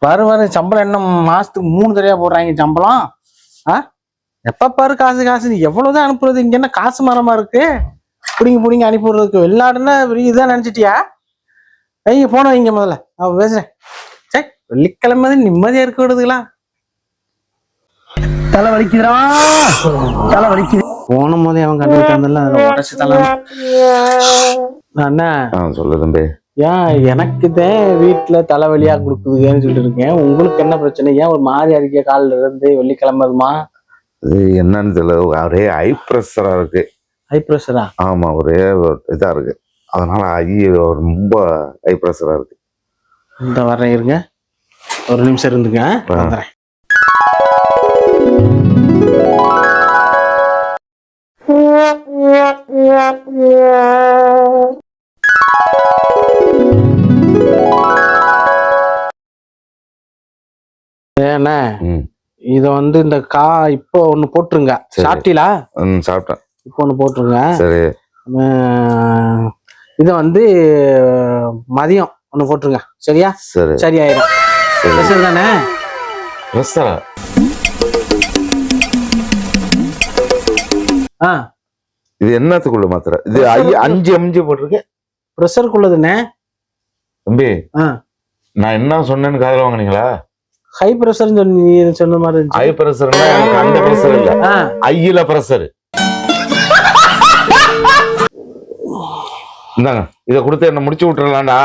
வர சம்பளம் என்ன மாசத்துக்கு 3 தடவையா போடுறாங்க சம்பளம். எப்ப பாரு காசு காசு. எவ்வளவுதான் அனுப்புறது? இங்க என்ன காசு மரமா இருக்கு? புடிங்க அனுப்பிடுறதுக்கு வெளிநாடுன்னா இதான் நினைச்சிட்டியா? வைங்க போன வைங்க முதல்ல அவ பேசுறேன். சரி, வெள்ளிக்கிழமை நிம்மதியா இருக்க விடுதுங்களா? தலை வலிக்குதுடா, தலை வலிக்குது. போன போதே அவன் கண்டு வந்தால அதுல உடச்சு தலை. அண்ணா சொல்லு தம்பி. ஏன் எனக்குதான் வீட்டுல தலைவலியா கொடுக்குதுன்னு சொல்லிட்டு இருக்கேன். உங்களுக்கு என்ன பிரச்சனை? ஏன் ஒரு மாதிரி அடிக்க காலில இருந்து வெள்ளிக்கிழமைமா? இது என்னன்னு தெரியல, ஒரே ஹை ப்ரெஷரா இருக்கு. ஹை ப்ரெஷரா? ஆமா, ஒரே இதா இருக்கு. அதனால ரொம்ப ஹை ப்ரெஷரா இருக்கு. இந்த வரேன் இருங்க, ஒரு நிமிஷம் இருந்துங்க வந்துறேன். ஏண்ணே இத இந்த இப்போ ஒண்ணு போட்டுருங்க. சாப்பிட்டீங்களா? சாப்பிட்டேன். இப்போ ஒண்ணு போட்டுருங்க. சரி. இத மதியம் ஒண்ணு போட்டுருங்க. சரியா? சரி. சரி ஆயிடும். பிரஷர் தானே? பிரஷரா? இது என்னத்துக்குள்ள மாத்திரை? இது 5 mg போட்டிருக்கு. பிரஷருக்குள்ளதுண்ணே. தம்பி நான் என்ன சொன்னேன்னு காதுல வாங்குனீங்களா? ஹை பிரஷர் சொன்ன மாதிரி இருந்துச்சு. ஹை பிரஷர்னா அந்த பிரஷர் இல்ல, ஐயில பிரஷர். இந்தாங்க, இத கொடுத்து என்ன முடிச்சு விட்டுறலாம்டா.